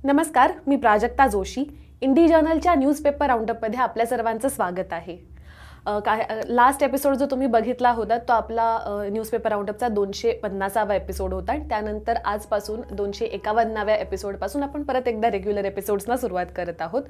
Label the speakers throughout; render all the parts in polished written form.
Speaker 1: नमस्कार, मी प्राजक्ता जोशी. इंडी जर्नलच्या न्यूजपेपर राऊंडअपमध्ये आपल्या सर्वांचं स्वागत आहे. लास्ट एपिसोड जो तुम्ही बघितला होता तो आपला न्यूजपेपर राऊंडअपचा 250वा एपिसोड होता आणि त्यानंतर आजपासून 251व्या एपिसोडपासून आपण परत एकदा रेग्युलर एपिसोड्सना सुरुवात करत आहोत.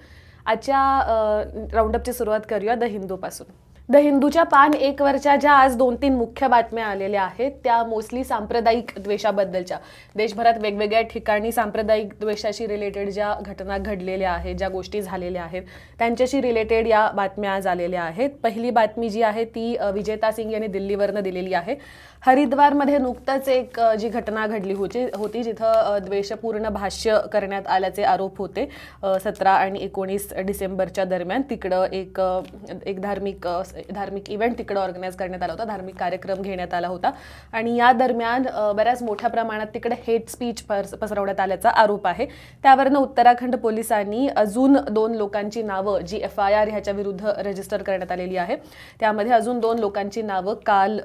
Speaker 1: आजच्या राऊंडअपची सुरुवात करूया द हिंदूपासून. द हिंदूच्या पान 1 वरच्या ज्या आज 2-3 मुख्य बातम्या आलेल्या आहेत त्या मोस्टली सांप्रदायिक द्वेषाबद्दलच्या, देशभरात वेगवेगळ्या ठिकाणी सांप्रदायिक द्वेषाशी रिलेटेड ज्या घटना घडलेल्या आहेत, ज्या गोष्टी झालेल्या आहेत त्यांच्याशी रिलेटेड या बातम्या आज आलेल्या आहेत. पहिली बातमी जी आहे ती विजेता सिंग यांनी दिल्लीवरनं दिलेली आहे. हरिद्वारमध्ये नुकतंच एक जी घटना घडली होती जिथं द्वेषपूर्ण भाष्य करण्यात आल्याचे आरोप होते. 17 आणि 19 डिसेंबरच्या दरम्यान तिकडं एक धार्मिक इव्हेंट तिकडं ऑर्गनाईज करण्यात आला होता, धार्मिक कार्यक्रम घेण्यात आला होता आणि या दरम्यान बऱ्याच मोठ्या प्रमाणात तिकडे हेट स्पीच पसरवण्यात आल्याचा आरोप आहे. त्यावरनं उत्तराखंड पोलिसांनी अजून 2 लोकांची नावं जी FIR ह्याच्या विरुद्ध रजिस्टर करण्यात आलेली आहे त्यामध्ये अजून 2 लोकांची नावं काल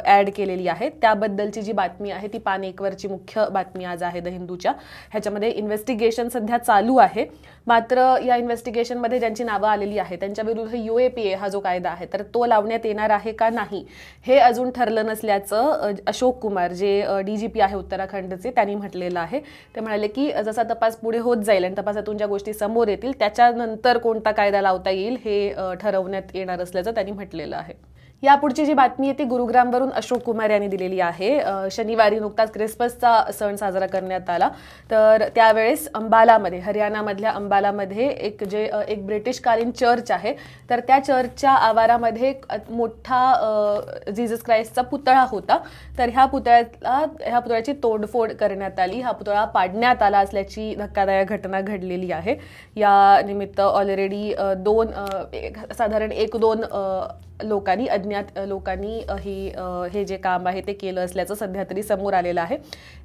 Speaker 1: ॲड केलेली आहेत. त्याबद्दलची जी बातमी आहे ती पान 1 वरची मुख्य बातमी आज आहे द हिंदूच्या. ह्याच्यामध्ये इन्व्हेस्टिगेशन सध्या चालू आहे. मात्र या इन्व्हेस्टिगेशनमध्ये ज्यांची नावं आलेली आहे त्यांच्या विरुद्ध UAPA हा जो कायदा आहे तर तो लावण्यात येणार आहे का नाही हे अजून ठरलं नसल्याचं अशोक कुमार जे DGP आहे उत्तराखंडचे त्यांनी म्हटलेलं आहे. ते म्हणाले की जसा तपास पुढे होत जाईल आणि तपासातून ज्या गोष्टी समोर येतील त्याच्यानंतर कोणता कायदा लावता येईल हे ठरवण्यात येणार असल्याचं त्यांनी म्हटलेलं आहे. यापुढची जी बातमी आहे ती गुरुग्रामवरून अशोक कुमार यांनी दिलेली आहे. शनिवारी नुकताच क्रिसमसचा सण साजरा करण्यात आला तर त्यावेळेस अंबालामध्ये, हरियाणामधल्या अंबालामध्ये एक ब्रिटिशकालीन चर्च आहे तर त्या चर्चच्या आवारामध्ये एक मोठा जीसस क्राइस्टचा पुतळा होता. तर ह्या पुतळ्याची तोडफोड करण्यात आली, हा पुतळा पाडण्यात आला असल्याची धक्कादायक घटना घडलेली आहे. या निमित्त ऑलरेडी साधारण 1-2 लोकांनी, अज्ञात लोकांनी हे जे काम आहे ते केलं असल्याचं सध्या तरी समोर आलेलं आहे.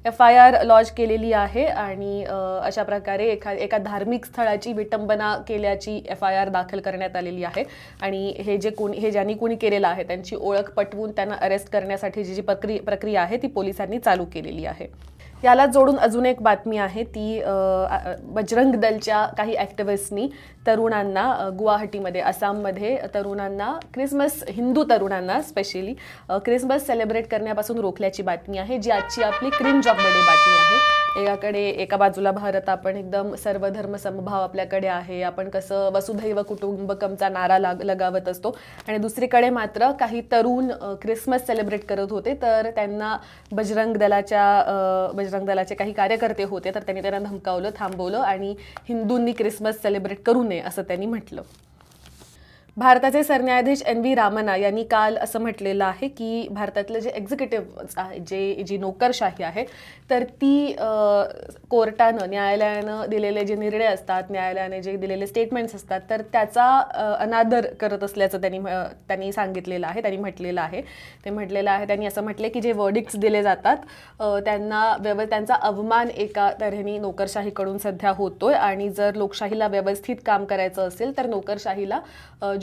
Speaker 1: FIR लॉन्च केलेली आहे आणि अशा प्रकारे एका धार्मिक स्थळाची विटंबना केल्याची FIR दाखल करण्यात आलेली आहे आणि ज्यांनी कोणी केलेलं आहे त्यांची ओळख पटवून त्यांना अरेस्ट करण्यासाठी जी प्रक्रिया आहे ती पोलिसांनी चालू केलेली आहे. याला जोडून अजून एक बातमी आहे ती बजरंग दलच्या काही ॲक्टिव्हिस्टनी तरुणांना गुवाहाटीमध्ये, आसाममध्ये हिंदू तरुणांना स्पेशली क्रिसमस सेलिब्रेट करण्यापासून रोखल्याची बातमी आहे, जी आजची आपली क्रिंज ऑफ द डे बातमी आहे. एका बाजूला भारत, आपण एकदम सर्वधर्म समभाव आपल्याकडे आहे, आपण कसं वसुधैव कुटुंबकमचा नारा लगावत असतो आणि दुसरीकडे मात्र काही तरुण क्रिसमस सेलिब्रेट करत होते तर त्यांना बजरंग दलाचे काही कार्यकर्ते होते तर त्यांनी त्यांना धमकावलं, थांबवलं आणि हिंदूंनी क्रिसमस सेलिब्रेट करू नये असं त्यांनी म्हटलं. भारताचे सरन्यायाधीश NV रामना यांनी काल असं म्हटलेलं आहे की भारतातलं जे एक्झिक्युटिव्ह आहे, जी नोकरशाही आहे तर ती कोर्टानं, न्यायालयानं दिलेले जे निर्णय असतात, न्यायालयाने जे दिलेले स्टेटमेंट्स असतात तर त्याचा अनादर करत असल्याचं त्यांनी सांगितलेलं आहे, त्यांनी म्हटलेलं आहे. त्यांनी असं म्हटले की जे वर्डिक्ट्स दिले जातात त्यांचा अवमान एका तऱ्हेने नोकरशाहीकडून सध्या होतोय आणि जर लोकशाहीला व्यवस्थित काम करायचं असेल तर नोकरशाहीला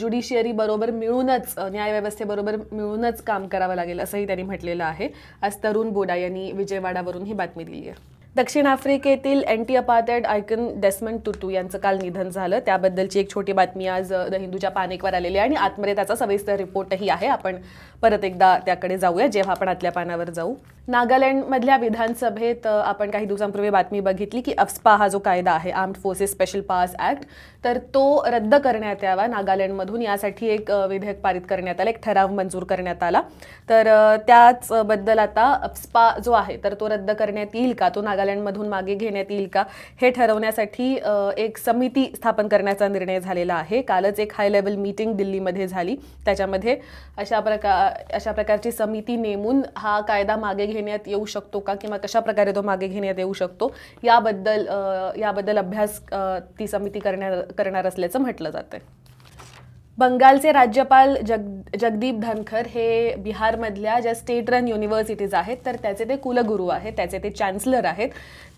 Speaker 1: ज्युडिशियरी बरोबर मिळूनच, न्यायव्यवस्थेबरोबर मिळूनच काम करावं लागेल असंही त्यांनी म्हटलेलं आहे. आज तरुण बोडा यांनी विजयवाडावरून ही बातमी दिली आहे. दक्षिण आफ्रिकेतील अँटी अपार्थाइड आयकॉन डेस्मंड तुतू यांचं काल निधन झालं. त्याबद्दलची एक छोटी बातमी आज द हिंदूच्या पान 1 वर आलेली आहे आणि आतमध्ये त्याचा सविस्तर रिपोर्टही आहे. आपण परत एकदा त्याकडे जाऊया जेव्हा आपण आतल्या पानावर जाऊ. नागालँडमधल्या विधानसभेत आपण काही दिवसांपूर्वी बातमी बघितली की अफ्स्पा हा जो कायदा आहे, armed forces special powers act, तर तो रद्द करण्यात यावा नागालँडमधून, यासाठी एक विधेयक पारित करण्यात आलं, एक ठराव मंजूर करण्यात आला. तर त्याचबद्दल आता अफ्स्पा जो आहे तर तो रद्द करण्यात येईल का, तो नागालँडमधून मागे घेण्यात येईल का हे ठरवण्यासाठी एक समिती स्थापन करण्याचा निर्णय झालेला आहे. कालच एक हाय लेवल मीटिंग दिल्लीमध्ये झाली, त्याच्यामध्ये अशा प्रकारची समिती नेमून हा कायदा मागे घेण्यात येऊ शकतो का किंवा कशा प्रकारे तो मागे घेण्यात येऊ शकतो याबद्दल अभ्यास ती समिती करणार असल्याचं म्हटलं जातंय. बंगालचे राज्यपाल जगदीप धनखर हे बिहारमधल्या ज्या स्टेट रन युनिव्हर्सिटीज आहेत तर त्याचे ते कुलगुरू आहेत, त्याचे ते चान्सलर आहेत.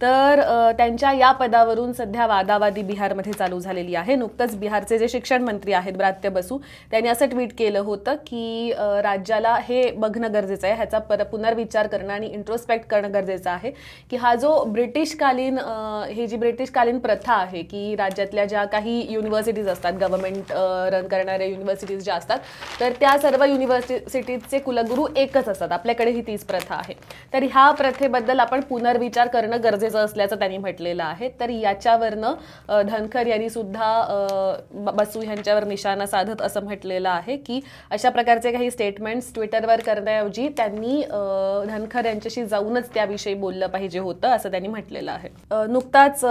Speaker 1: तर त्यांच्या या पदावरून सध्या वादावादी बिहारमध्ये चालू झालेली आहे. नुकतंच बिहारचे जे शिक्षण मंत्री आहेत ब्रात्य बसू त्यांनी असं ट्विट केलं होतं की राज्याला हे बघणं गरजेचं आहे, ह्याचा पुनर्विचार करणं आणि इंट्रोस्पेक्ट करणं गरजेचं आहे की हा जो ही जी ब्रिटिशकालीन प्रथा आहे की राज्यातल्या ज्या काही युनिव्हर्सिटीज असतात, गव्हर्नमेंट रन करणाऱ्या युनिव्हर्सिटीज ज्या असतात तर त्या सर्व युनिव्हर्सिटीजचे कुलगुरू एकच असतात. आपल्याकडे ही तीच प्रथा आहे. तर ह्या प्रथेबद्दल आपण पुनर्विचार करणं गरजेचं असल्याचं त्यांनी म्हटलेलं आहे. तर याच्यावरनं धनखर यांनी सुद्धा बसू यांच्यावर निशाणा साधत असं म्हटलेलं आहे की अशा प्रकारचे काही स्टेटमेंट्स ट्विटरवर करण्याऐवजी त्यांनी धनखर यांच्याशी जाऊनच त्याविषयी बोललं पाहिजे होतं असं त्यांनी म्हटलेलं आहे. नुकताच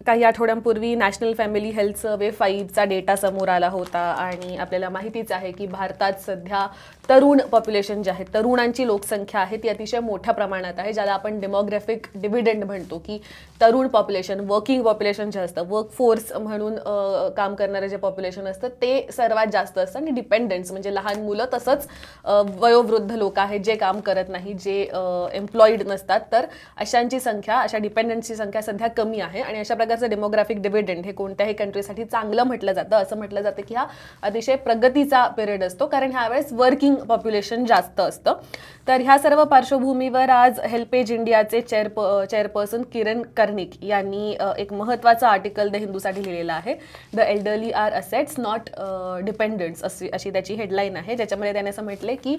Speaker 1: काही आठवड्यांपूर्वी नॅशनल फॅमिली हेल्थ सर्व्हे 5चा डेटा समोर आला होता आणि आपल्याला माहितीच आहे की भारतात सध्या तरुण पॉप्युलेशन जे आहे, तरुणांची लोकसंख्या आहे ती अतिशय मोठ्या प्रमाणात आहे, ज्याला आपण डेमोग्राफिक डिव्हिडंड म्हणतो की तरुण पॉप्युलेशन, वर्किंग पॉप्युलेशन जे असतं, वर्कफोर्स म्हणून काम करणारं जे पॉप्युलेशन असतं ते सर्वात जास्त असतं आणि डिपेंडंट्स म्हणजे लहान मुलं तसंच वयोवृद्ध लोक आहेत जे काम करत नाही, जे एम्प्लॉईड नसतात, तर अशांची संख्या, अशा डिपेंडंट्सची संख्या सध्या कमी आहे. आणि अशा प्रकारचं डेमोग्राफिक डिव्हिडंड हे कोणत्याही कंट्रीसाठी चांगलं म्हटलं जातं. असं म्हटलं जातं की हा अतिशय प्रगतीचा पिरियड असतो कारण ह्यावेळेस वर्किंग पॉप्युलेशन जास्त असतं. तर ह्या सर्व पार्श्वभूमीवर आज हेल्पेज इंडियाचे चेअरपर्सन किरण कर्णिक यांनी एक महत्त्वाचं आर्टिकल द हिंदूसाठी लिहिलेलं आहे. The elderly are assets not dependents अशी त्याची हेडलाईन आहे, ज्याच्यामध्ये त्याने असं म्हटले की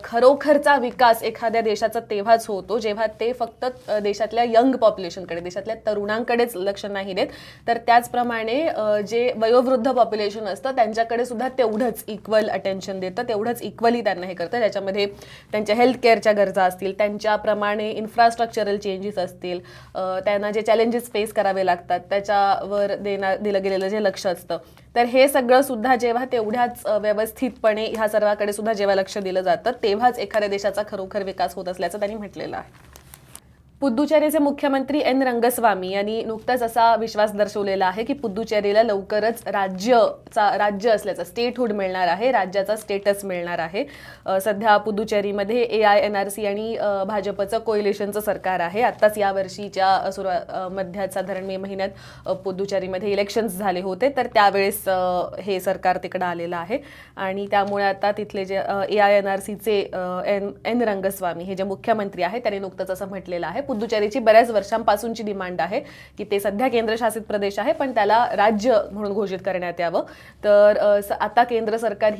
Speaker 1: खरोखरचा विकास एखाद्या देशाचा तेव्हाच होतो जेव्हा ते फक्त देशातल्या यंग पॉप्युलेशनकडे, देशातल्या तरुणांकडेच लक्ष नाही देत, तर त्याचप्रमाणे जे वयोवृद्ध पॉप्युलेशन असतं त्यांच्याकडे सुद्धा तेवढंच इक्वल अटेन्शन देतं, तेवढंच इक्वली त्यांना हे करतं. त्याच्यामध्ये त्यांच्या हेल्थ केअरच्या गरजा असतील, त्यांच्याप्रमाणे इन्फ्रास्ट्रक्चरल चेंजेस असतील, त्यांना जे चॅलेंजेस फेस करावे लागतात त्याच्यावर दिलं गेलेलं जे लक्ष असतं, तर हे सगळं सुद्धा जेव्हा तेवढ्याच व्यवस्थितपणे ह्या सर्वाकडे सुद्धा जेव्हा लक्ष दिलं जातं तेव्हाच एखाद्या देशाचा खरोखर विकास होत असल्याचं त्यांनी म्हटलेलं आहे. पुद्दुचेरीचे मुख्यमंत्री एन रंगस्वामी यांनी नुकताच असा विश्वास दर्शवलेला आहे की पुद्दुचेरीला लवकरच राज्य असल्याचा स्टेटहुड मिळणार आहे, राज्याचा स्टेटस मिळणार आहे. सध्या पुद्दुचेरीमध्ये AINRC आणि भाजपचं कोएलिशनचं सरकार आहे. आत्ताच या वर्षीच्या मध्यात साधारण मे महिन्यात पुद्दुचेरीमध्ये इलेक्शन्स झाले होते, तर त्यावेळेस हे सरकार तिकडं आलेलं आहे आणि त्यामुळे आता तिथले जे AINRCचे एन रंगस्वामी हे जे मुख्यमंत्री आहेत त्यांनी नुकतंच असं म्हटलेलं आहे. पुद्दुचेरीची बऱ्याच वर्षांपासूनची डिमांड आहे की ते सध्या केंद्रशासित प्रदेश आहे पण त्याला राज्य म्हणून घोषित करण्यात यावं. तर आता केंद्र सरकार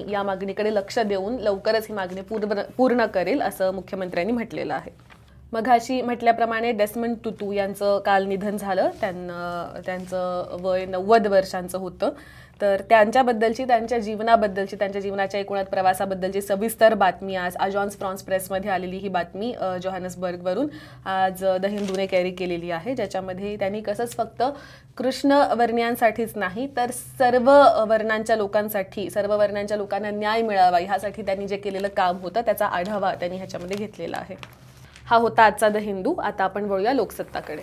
Speaker 1: या मागणीकडे लक्ष देऊन लवकरच ही मागणी पूर्ण करेल असं मुख्यमंत्र्यांनी म्हटलेलं आहे. मघाशी म्हटल्याप्रमाणे डेस्मंड तुतू यांचं काल निधन झालं. त्यांचं वय 90 वर्षांचं होतं. तर त्यांच्याबद्दलची, त्यांच्या जीवनाबद्दलची, त्यांच्या जीवनाच्या एकूणात प्रवासाबद्दलची सविस्तर बातमी आज अजान्स फ्रान्स प्रेसमध्ये आलेली ही बातमी जोहान्सबर्गवरून आज द हिंदूने कॅरी केलेली आहे, ज्याच्यामध्ये त्यांनी कसंच फक्त कृष्ण वर्णियांसाठीच नाही तर सर्व वर्णांच्या लोकांना न्याय मिळावा ह्यासाठी त्यांनी जे केलेलं काम होतं त्याचा आढावा त्यांनी ह्याच्यामध्ये घेतलेला आहे. हा होता आजचा द हिंदू. आता आपण वळूया लोकसत्ताकडे.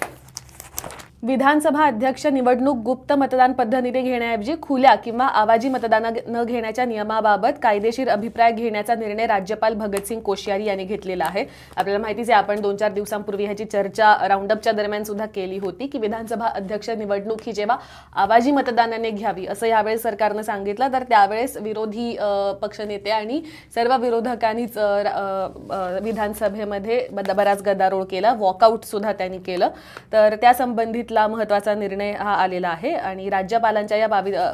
Speaker 1: विधानसभा अध्यक्ष निवडणूक गुप्त मतदान पद्धतीने घेण्याऐवजी खुल्या किंवा आवाजी मतदान न घेण्याच्या नियमाबाबत कायदेशीर अभिप्राय घेण्याचा निर्णय राज्यपाल भगतसिंग कोश्यारी यांनी घेतलेला आहे. आपल्याला माहितीच आहे, आपण 2-4 दिवसांपूर्वी ह्याची चर्चा राऊंडअपच्या दरम्यान सुद्धा केली होती की विधानसभा अध्यक्ष निवडणूक ही जेव्हा आवाजी मतदानाने घ्यावी असं यावेळेस सरकारनं सांगितलं, तर त्यावेळेस विरोधी पक्षनेते आणि सर्व विरोधकांनीच विधानसभेमध्ये बराच गदारोळ केला, वॉकआउट सुद्धा त्यांनी केलं. तर त्यासंबंधित महत्त्वाचा निर्णय हा आलेला आहे आणि राज्यपालांच्या या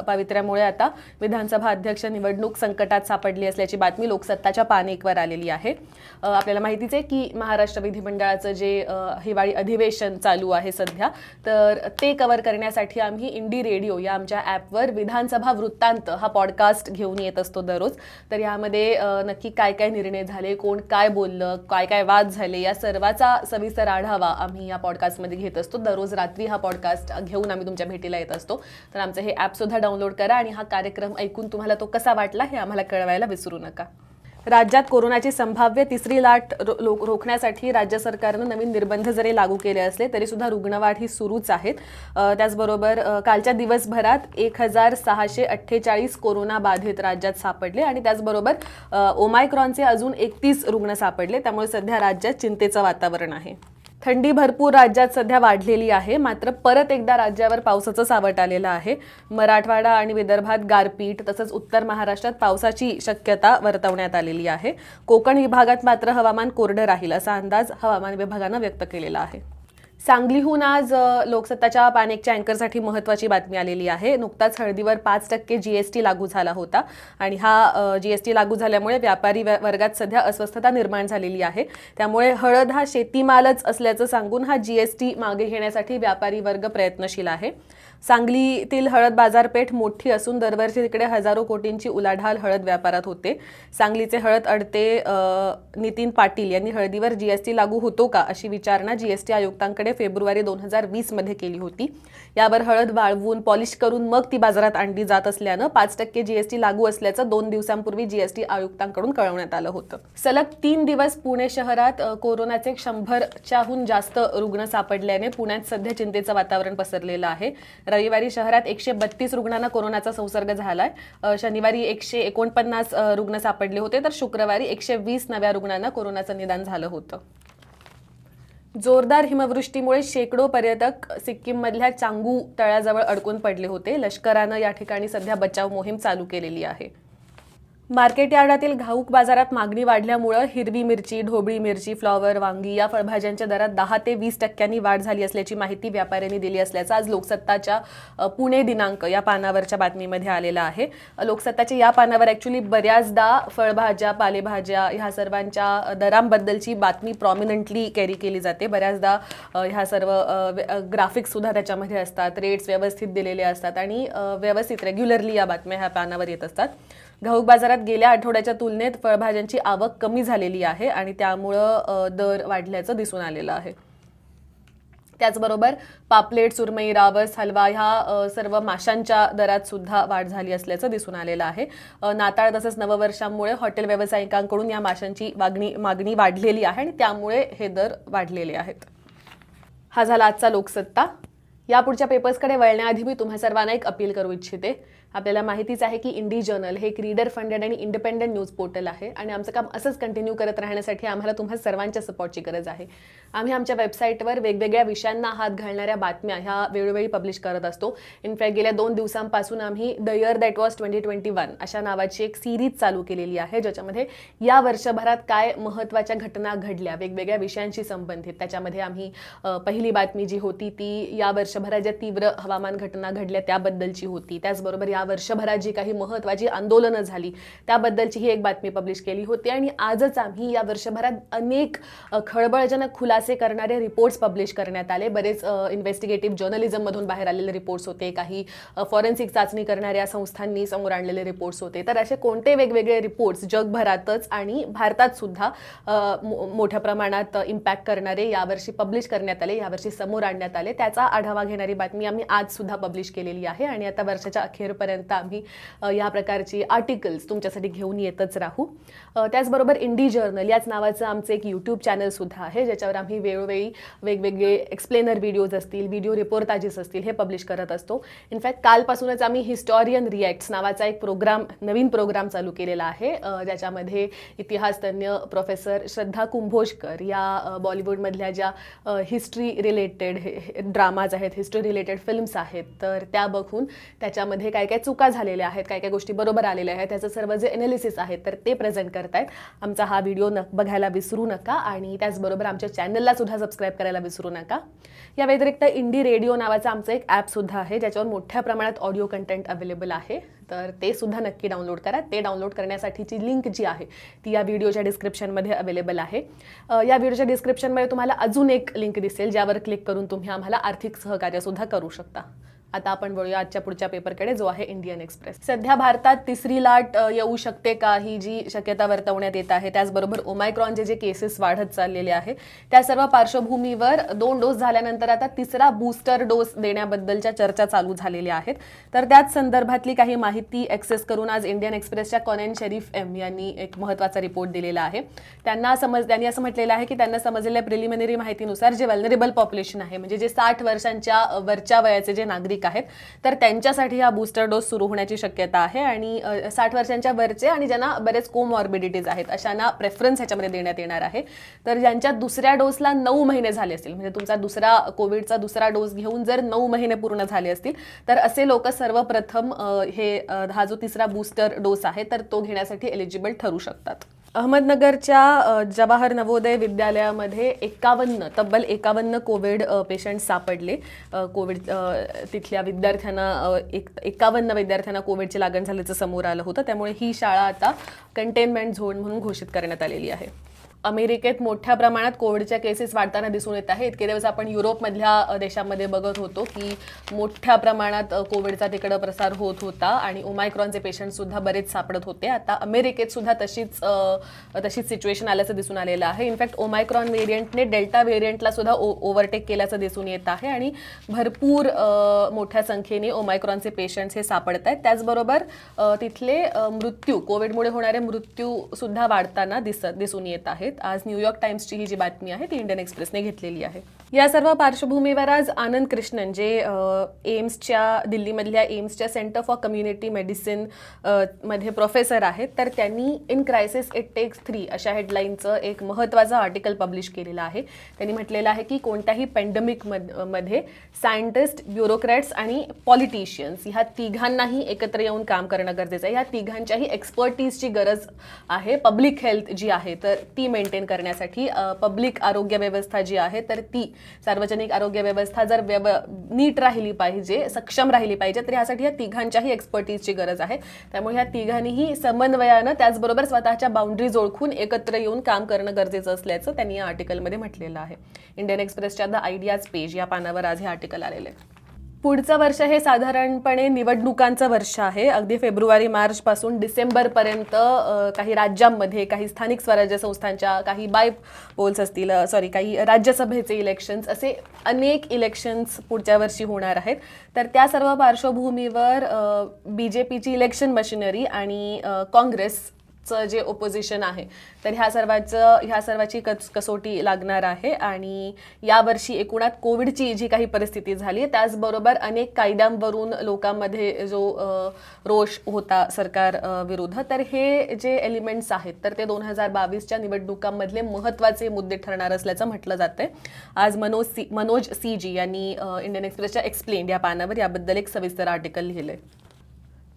Speaker 1: पावित्र्यामुळे आता विधानसभा अध्यक्ष निवडणूक संकटात सापडली असल्याची बातमी लोकसत्ताच्या पान 1वर आलेली आहे. आपल्याला माहितीच आहे की महाराष्ट्र विधिमंडळाचं जे हिवाळी अधिवेशन चालू आहे सध्या, तर ते कव्हर करण्यासाठी आम्ही इंडी रेडिओ या आमच्या ॲपवर विधानसभा वृत्तांत हा पॉडकास्ट घेऊन येत असतो दररोज. तर यामध्ये नक्की काय काय निर्णय झाले, कोण काय बोललं, काय काय वाद झाले, या सर्वाचा सविस्तर आढावा आम्ही या पॉडकास्टमध्ये घेत असतो. दररोज रात्री हा पॉडकास्ट घेऊन आम्ही तुमच्या भेटीला येत असतो. तर आमचं हे ॲप सुद्धा डाउनलोड करा आणि हा कार्यक्रम ऐकून तुम्हाला तो कसा वाटला हे आम्हाला कळवायला विसरू नका. राज्यात कोरोनाची संभाव्य तिसरी लाट रोखण्यासाठी राज्य सरकारनं नवीन निर्बंध जरी लागू केले असले तरी सुद्धा रुग्णवाढ ही सुरूच आहेत. त्याचबरोबर कालच्या दिवसभरात 1648 कोरोना बाधित राज्यात सापडले आणि त्याचबरोबर ओमायक्रॉनचे अजून 31 रुग्ण सापडले. त्यामुळे सध्या राज्यात चिंतेचं वातावरण आहे. थंडी भरपूर राज्यात सध्या वाढलेली आहे. मात्र परत एकदा राज्यावर पावसाचं सावट आलेलं आहे. मराठवाडा आणि विदर्भात गारपीट तसंच उत्तर महाराष्ट्रात पावसाची शक्यता वर्तवण्यात आलेली आहे. कोकण विभागात मात्र हवामान कोरडं राहील असा अंदाज हवामान विभागानं व्यक्त केलेला आहे. सांगलीहून आज लोकसत्ताच्या पानेकच्या अँकरसाठी महत्त्वाची बातमी आलेली आहे. नुकताच हळदीवर 5% GST लागू झाला होता आणि हा GST लागू झाल्यामुळे व्यापारी वर्गात सध्या अस्वस्थता निर्माण झालेली आहे. त्यामुळे हळद हा शेतीमालच असल्याचं सांगून हा GST मागे घेण्यासाठी व्यापारी वर्ग प्रयत्नशील आहे. सांगलीतील हळद बाजारपेठ मोठी असून दरवर्षी तिकडे हजारो कोटींची उलाढाल हळद व्यापारात होते. सांगलीचे हळद अडते नितीन पाटील यांनी हळदीवर GST लागू होतो का अशी विचारणा GST आयुक्तांकडे फेब्रुवारी 2020 मध्ये केली होती. यावर हळद वाळवून पॉलिश करून मग ती बाजारात आणली जात असल्यानं 5% GST लागू असल्याचं 2 दिवसांपूर्वी GST आयुक्तांकडून कळवण्यात आलं होतं. सलग 3 दिवस पुणे शहरात कोरोनाचे 100च्याहून जास्त रुग्ण सापडल्याने पुण्यात सध्या चिंतेचं वातावरण पसरलेलं आहे. रविवारी शहरात 132 रुग्णांना कोरोनाचा संसर्ग झालाय. शनिवारी 149 रुग्ण सापडले होते तर शुक्रवारी 120 नव्या रुग्णांना कोरोनाचं निदान झालं होतं. जोरदार हिमवृष्टीमुळे शेकडो पर्यटक सिक्कीममधल्या चांगू तळ्याजवळ अडकून पडले होते. लष्करानं या ठिकाणी सध्या बचाव मोहीम चालू केलेली आहे. मार्केट यार्डातील घाऊक बाजारात मागणी वाढल्यामुळे हिरवी मिरची, ढोबळी मिरची, फ्लॉवर, वांगी या फळभाज्यांच्या दरात 10 ते 20% वाढ झाली असल्याची माहिती व्यापाऱ्यांनी दिली असल्याचं आज लोकसत्ताच्या पुणे दिनांक या पानावरच्या बातमीमध्ये आलेलं आहे. लोकसत्ताच्या या पानावर ॲक्च्युली बऱ्याचदा फळभाज्या, पालेभाज्या ह्या सर्वांच्या दरांबद्दलची बातमी प्रॉमिनंटली कॅरी केली जाते. बऱ्याचदा ह्या सर्व ग्राफिक्ससुद्धा त्याच्यामध्ये असतात, रेट्स व्यवस्थित दिलेले असतात आणि व्यवस्थित रेग्युलरली या बातम्या ह्या पानावर येत असतात. घाऊक बाजारात गेल्या आठवड्याच्या तुलनेत फळभाज्यांची आवक कमी झालेली आहे आणि त्यामुळं दर वाढल्याचं दिसून आलेलं आहे. त्याचबरोबर पापलेट, सुरमई, रावस, हलवा ह्या सर्व माशांच्या दरात सुद्धा वाढ झाली असल्याचं दिसून आलेलं आहे. नाताळ तसंच नववर्षांमुळे हॉटेल व्यावसायिकांकडून या माशांची मागणी वाढलेली आहे आणि त्यामुळे हे दर वाढलेले आहेत. हा झाला आजचा लोकसत्ता. यापुढच्या पेपर्सकडे वळण्याआधी मी तुम्हा सर्वांना एक अपील करू इच्छिते. आपल्याला माहितीच आहे की इंडी जर्नल हे एक रीडर फंडेड आणि इंडिपेंडंट न्यूज पोर्टल आहे आणि आमचं काम असंच कंटिन्यू करत राहण्यासाठी आम्हाला तुम्हा सर्वांच्या सपोर्टची गरज आहे. आम्ही आमच्या वेबसाईटवर वेगवेगळ्या विषयांना हात घालणाऱ्या बातम्या ह्या वेळोवेळी पब्लिश करत असतो. इनफॅक्ट गेल्या 2 दिवसांपासून आम्ही द इयर दॅट वॉज 2021 अशा नावाची एक सिरीज चालू केलेली आहे, ज्याच्यामध्ये या वर्षभरात काय महत्त्वाच्या घटना घडल्या वेगवेगळ्या विषयांशी संबंधित. त्याच्यामध्ये आम्ही पहिली बातमी जी होती ती या वर्षभरात ज्या तीव्र हवामान घटना घडल्या त्याबद्दलची होती. त्याचबरोबर या वर्षभरात जी काही महत्त्वाची आंदोलनं झाली त्याबद्दलची ही एक बातमी पब्लिश केली होती आणि आजच आम्ही या वर्षभरात अनेक खळबळजनक खुलासे करणारे रिपोर्ट्स पब्लिश करण्यात आले. बरेच इन्व्हेस्टिगेटिव्ह जर्नलिझममधून बाहेर आलेले रिपोर्ट्स होते, काही फॉरेन्सिक चाचणी करणाऱ्या संस्थांनी समोर आणलेले रिपोर्ट्स होते. तर असे कोणते वेगवेगळे रिपोर्ट्स जगभरातच आणि भारतात सुद्धा मोठ्या प्रमाणात इम्पॅक्ट करणारे यावर्षी पब्लिश करण्यात आले, यावर्षी समोर आणण्यात आले, त्याचा आढावा घेणारी बातमी आम्ही आज सुद्धा पब्लिश केलेली आहे आणि आता वर्षाच्या अखेरपर्यंत आम्ही या प्रकारची आर्टिकल्स तुमच्यासाठी घेऊन येतच राहू. त्याचबरोबर इंडी जर्नल याच नावाचं आमचं एक यूट्यूब चॅनल सुद्धा आहे, ज्याच्यावर आम्ही वेळोवेळी वेगवेगळे एक्सप्लेनर व्हिडिओज असतील, व्हिडिओ रिपोर्टाजेस असतील हे पब्लिश करत असतो. इनफॅक्ट कालपासूनच आम्ही हिस्टॉरियन रिॲक्ट्स नावाचा एक नवीन प्रोग्राम चालू केलेला आहे, ज्याच्यामध्ये इतिहासतज्ञ प्रोफेसर श्रद्धा कुंभोजकर या बॉलिवूडमधल्या ज्या हिस्ट्री रिलेटेड ड्रामाज आहेत, हिस्ट्री रिलेटेड फिल्म्स आहेत, तर त्या बघून त्याच्यामध्ये काय काय चुका झालेल्या आहेत, काय काय गोष्टी बरोबर आलेल्या आहेत, त्याचं सर्व जे एनालिसिस आहे तर ते प्रेझेंट करतायत. आमचा हा व्हिडिओ बघायला विसरू नका आणि त्याचबरोबर आमच्या चॅनलला सुद्धा सबस्क्राईब करायला विसरू नका. या व्यतिरिक्त इंडी रेडिओ नावाचं आमचं एक ॲप सुद्धा आहे, ज्याच्यावर मोठ्या प्रमाणात ऑडिओ कंटेंट अवेलेबल आहे, तर ते सुद्धा नक्की डाउनलोड करा. ते डाउनलोड करण्यासाठीची लिंक जी आहे ती या व्हिडिओच्या डिस्क्रिप्शनमध्ये अवेलेबल आहे. या व्हिडिओच्या डिस्क्रिप्शनमध्ये तुम्हाला अजून एक लिंक दिसेल, ज्यावर क्लिक करून तुम्ही आम्हाला आर्थिक सहकार्य सुद्धा करू शकता. आता आपण वळूया आजच्या पुढच्या पेपरकडे, जो आहे इंडियन एक्सप्रेस. सध्या भारतात तिसरी लाट येऊ शकते का, ही जी शक्यता वर्तवण्यात येत आहे, त्याचबरोबर ओमायक्रॉनचे जे केसेस वाढत चाललेले आहे, त्या सर्व पार्श्वभूमीवर 2 डोस झाल्यानंतर आता तिसरा बूस्टर डोस देण्याबद्दलच्या चर्चा चालू झालेल्या आहेत. तर त्याच संदर्भातली काही माहिती ॲक्सेस करून आज इंडियन एक्सप्रेसच्या कॉनेन शरीफ एम यांनी एक महत्त्वाचा रिपोर्ट दिलेला आहे. त्यांनी असं म्हटलेलं आहे की त्यांना समजलेल्या प्रिलिमिनरी माहितीनुसार जे व्हल्नरेबल पॉप्युलेशन आहे, म्हणजे जे 60 वर्षांच्या वरच्या वयाचे जे नागरिक आहेत, तर त्यांच्यासाठी हा बूस्टर डोस सुरू होण्याची शक्यता आहे. आणि 60 वर्षांच्या वरचे आणि ज्यांना बरेच कोमॉर्बिडिटीज आहेत अशांना प्रेफरन्स ह्याच्यामध्ये देण्यात येणार आहे. तर ज्यांच्या दुसऱ्या डोसला 9 महिने झाले असतील, म्हणजे तुमचा कोविडचा दुसरा डोस घेऊन जर 9 महिने पूर्ण झाले असतील, तर असे लोक सर्वप्रथम हा जो तिसरा बूस्टर डोस आहे तर तो घेण्यासाठी एलिजिबल ठरू शकतात. अहमदनगरच्या जवाहर नवोदय विद्यालयामध्ये तब्बल 51 कोविड पेशंट सापडले. तिथल्या विद्यार्थ्यांना 51 विद्यार्थ्यांना कोविडची लागण झाल्याचं समोर आलं होतं. त्यामुळे ही शाळा आता कंटेनमेंट झोन म्हणून घोषित करण्यात आलेली आहे. अमेरिकेत मोठ्या प्रमाणात कोविडच्या केसेस वाढताना दिसून येत आहे. इतके दिवस आपण युरोपमधल्या देशांमध्ये बघत होतो की मोठ्या प्रमाणात कोविडचा तिकडं प्रसार होत होता आणि ओमायक्रॉनचे पेशंट सुद्धा बरेच सापडत होते. आता अमेरिकेत सुद्धा तशीच सिच्युएशन आल्याचं दिसून आलेलं आहे. इनफॅक्ट ओमायक्रॉन व्हेरियंटने डेल्टा व्हेरियंटला सुद्धा ओव्हरटेक केल्याचं दिसून येत आहे आणि भरपूर मोठ्या संख्येने ओमायक्रॉनचे पेशंट्स हे सापडत आहेत. त्याचबरोबर तिथले कोविडमुळे होणारे मृत्यू सुद्धा वाढताना दिसून येत आहेत. आज न्यूयॉर्क टाइम्सची ही जी बातमी आहे ती इंडियन एक्सप्रेसने घेतलेली आहे. या सर्व पार्श्वभूमीवर आज आनंद कृष्णन, जे दिल्लीमधल्या एम्सच्या सेंटर फॉर कम्युनिटी मेडिसिन मध्ये प्रोफेसर आहेत, तर त्यांनी इन क्रायसिस इट टेक्स 3 अशा हेडलाईनचं एक महत्त्वाचं आर्टिकल पब्लिश केलेलं आहे. त्यांनी म्हटलेलं आहे की कोणत्याही पॅन्डेमिक मध्ये सायंटिस्ट, ब्युरोक्रॅट्स आणि पॉलिटिशियन्स ह्या तिघांनाही एकत्र येऊन काम करणं गरजेचं आहे. ह्या तिघांच्याही एक्सपर्टीजची गरज आहे. पब्लिक हेल्थ जी आहे तर ती मेंटेन करण्यासाठी, पब्लिक आरोग्य व्यवस्था जी आहे तर ती सार्वजनिक आरोग्य व्यवस्था जर नीट राहिली पाहिजे, सक्षम राहिली पाहिजे, तर यासाठी या तिघांच्याही एक्सपर्टीजची गरज आहे. त्यामुळे ह्या तिघांनीही समन्वयानं त्याचबरोबर स्वतःच्या बाउंड्रीज ओळखून एकत्र येऊन काम करणं गरजेचं असल्याचं त्यांनी या आर्टिकलमध्ये म्हटलेलं आहे. इंडियन एक्सप्रेसच्या द आयडियाज पेज या पानावर आज हे आर्टिकल आलेलं आहे. पुढचं वर्ष हे साधारणपणे निवडणुकांचं वर्ष आहे. अगदी फेब्रुवारी-मार्च पासून डिसेंबरपर्यंत काही राज्यांमध्ये, काही स्थानिक स्वराज्य संस्थांच्या, काही काही राज्यसभेचे इलेक्शन्स, असे अनेक इलेक्शन्स पुढच्या वर्षी होणार आहेत. तर त्या सर्व पार्श्वभूमीवर BJPची इलेक्शन मशिनरी आणि काँग्रेसचं जे ओपोजिशन आहे तर ह्या सर्वाची कसोटी लागणार आहे. आणि यावर्षी एकूणात कोविडची जी काही परिस्थिती झाली, त्याचबरोबर अनेक कायद्यांवरून लोकांमध्ये जो रोष होता सरकार विरुद्ध, तर हे जे एलिमेंट्स आहेत तर ते 2022च्या निवडणुकांमधले महत्त्वाचे मुद्दे ठरणार असल्याचं म्हटलं जातंय. आज मनोज CG यांनी इंडियन एक्सप्रेसच्या एक्सप्लेन्ड या पानावर याबद्दल एक सविस्तर आर्टिकल लिहिलंय.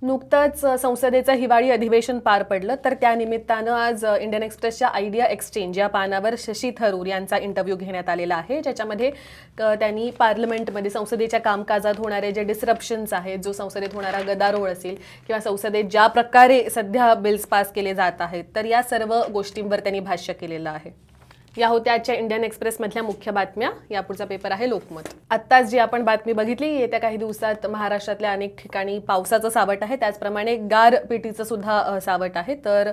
Speaker 1: नुकतंच संसदेचं हिवाळी अधिवेशन पार पडलं, तर त्यानिमित्तानं आज इंडियन एक्सप्रेसच्या आयडिया एक्सचेंज या पानावर शशी थरूर यांचा इंटरव्ह्यू घेण्यात आलेला आहे, ज्याच्यामध्ये त्यांनी पार्लमेंटमध्ये संसदेच्या कामकाजात होणारे जे डिस्रप्शन्स आहेत, जो संसदेत होणारा गदारोळ असेल किंवा संसदेत ज्या प्रकारे सध्या बिल्स पास केले जात आहेत, तर या सर्व गोष्टींवर त्यांनी भाष्य केलेलं आहे. या होत्या आजच्या इंडियन एक्सप्रेसमधल्या मुख्य बातम्या. यापुढचा पेपर आहे लोकमत. आत्ताच जी आपण बातमी बघितली, येत्या काही दिवसात महाराष्ट्रातल्या अनेक ठिकाणी पावसाचं सावट आहे, त्याचप्रमाणे गारपिटीचं सुद्धा सावट आहे. तर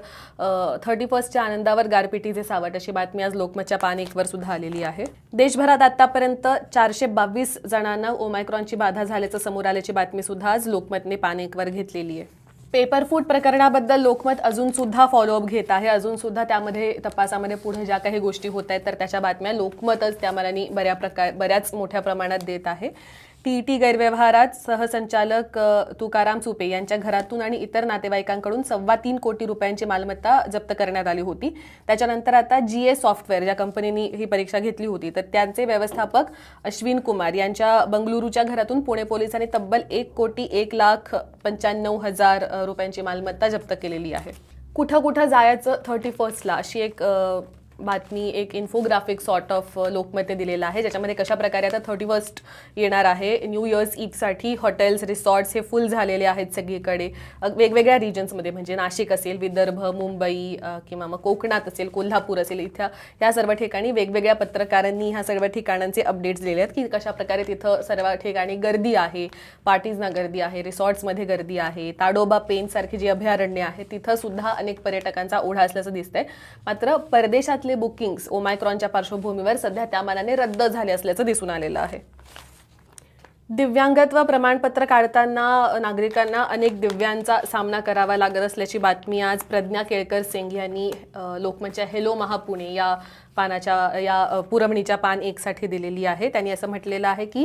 Speaker 1: 31च्या आनंदावर गारपिटीचे सावट, अशी बातमी आज लोकमतच्या पान 1वर सुद्धा आलेली आहे. देशभरात आतापर्यंत 422 जणांना ओमायक्रॉनची बाधा झाल्याचं समोर आल्याची बातमी सुद्धा आज लोकमतने पान 1वर घेतलेली आहे. पेपरफूट प्रकरणाबद्दल लोकमत अजून सुद्धा फॉलोअप घेत आहे. अजून सुद्धा त्यामध्ये तपासामध्ये पुढे ज्या काही गोष्टी होत आहेत तर त्याच्या बातम्या लोकमतच त्या मनाने बऱ्याच मोठ्या प्रमाणात देत आहे. TET गैरव्यवहारात सहसंचालक तुकाराम सुपे यांच्या घरातून आणि इतर नातेवाईकांकडून 3.25 कोटी रुपयांची मालमत्ता जप्त करण्यात आली होती. त्याच्यानंतर आता GA सॉफ्टवेअर ज्या कंपनीने ही परीक्षा घेतली होती तर त्यांचे व्यवस्थापक अश्विन कुमार यांच्या बंगळुरूच्या घरातून पुणे पोलिसांनी तब्बल 1,01,95,000 रुपयांची मालमत्ता जप्त केलेली आहे. कुठं जायचं 31ला, अशी एक बातमी एक इन्फोग्राफिक सॉर्ट ऑफ लोकमत दिलेलं आहे, ज्याच्यामध्ये कशा प्रकारे आता 31st येणार आहे. न्यू इयर्स ईव्हसाठी हॉटेल्स रिसॉर्ट्स हे फुल झालेले आहेत सगळीकडे, वेगवेगळ्या रिजन्समध्ये, म्हणजे नाशिक असेल, विदर्भ, मुंबई किंवा मग कोकणात असेल, कोल्हापूर असेल, इथं या सर्व ठिकाणी वेगवेगळ्या पत्रकारांनी ह्या सर्व ठिकाणांचे अपडेट्स दिले आहेत की कशा प्रकारे तिथं सर्व ठिकाणी गर्दी आहे, पार्टीजना गर्दी आहे, रिसॉर्ट्समध्ये गर्दी आहे. ताडोबा पेन सारखी जी अभयारण्य आहे तिथं सुद्धा अनेक पर्यटकांचा ओढा असल्याचं दिसतंय. मात्र परदेशातले बुकिंग्स ओमायक्रॉनच्या पार्श्वभूमीवर सध्या त्या मानाने रद्द झाले असल्याचं दिसून आलेलं आहे. दिव्यांगत्व प्रमाणपत्र काढताना नागरिकांना अनेक दिव्यांचा सामना करावा लागत असल्याची बातमी आज प्रज्ञा केळकर सिंग यांनी लोकमतच्या हेलो महापुणे या या पुरवणीच्या पान 1 साठी दिलेली आहे. त्यांनी असं म्हटलेलं आहे की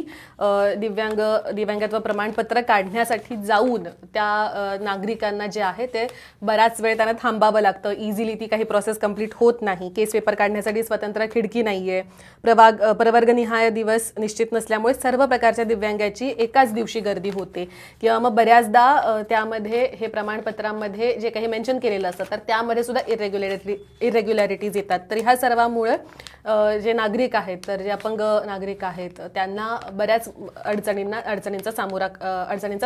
Speaker 1: दिव्यांगत्व प्रमाणपत्र काढण्यासाठी जाऊन त्या नागरिकांना जे आहे ते बराच वेळ त्यांना थांबावं लागतं. इझिली ती काही प्रोसेस कंप्लीट होत नाही. केस पेपर काढण्यासाठी स्वतंत्र खिडकी नाहीये. प्रवर्गनिहाय दिवस निश्चित नसल्यामुळे सर्व प्रकारच्या दिव्यांगाची एकाच दिवशी गर्दी होते किंवा मग बऱ्याचदा त्यामध्ये हे प्रमाणपत्रांमध्ये जे काही मेन्शन केलेलं असतं तर त्यामध्ये सुद्धा इरेग्युलॅरिटीज येतात. तर ह्या सर्वांमुळे जे नागरिक आहेत, तर जे अपंग नागरिक आहेत, त्यांना बऱ्याच अडचणींचा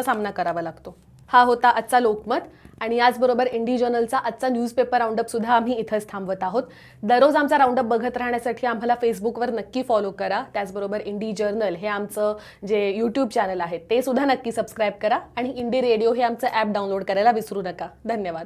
Speaker 1: सामना करावा लागतो. हा होता आजचा लोकमत आणि याचबरोबर इंडी जर्नलचा आजचा न्यूजपेपर राऊंडअप सुद्धा आम्ही इथंच थांबवत आहोत. दररोज आमचा राऊंडअप बघत राहण्यासाठी आम्हाला फेसबुकवर नक्की फॉलो करा. त्याचबरोबर इंडी जर्नल हे आमचं जे यूट्यूब चॅनल आहे ते सुद्धा नक्की सबस्क्राईब करा आणि इंडी रेडिओ हे आमचं ॲप डाउनलोड करायला विसरू नका. धन्यवाद.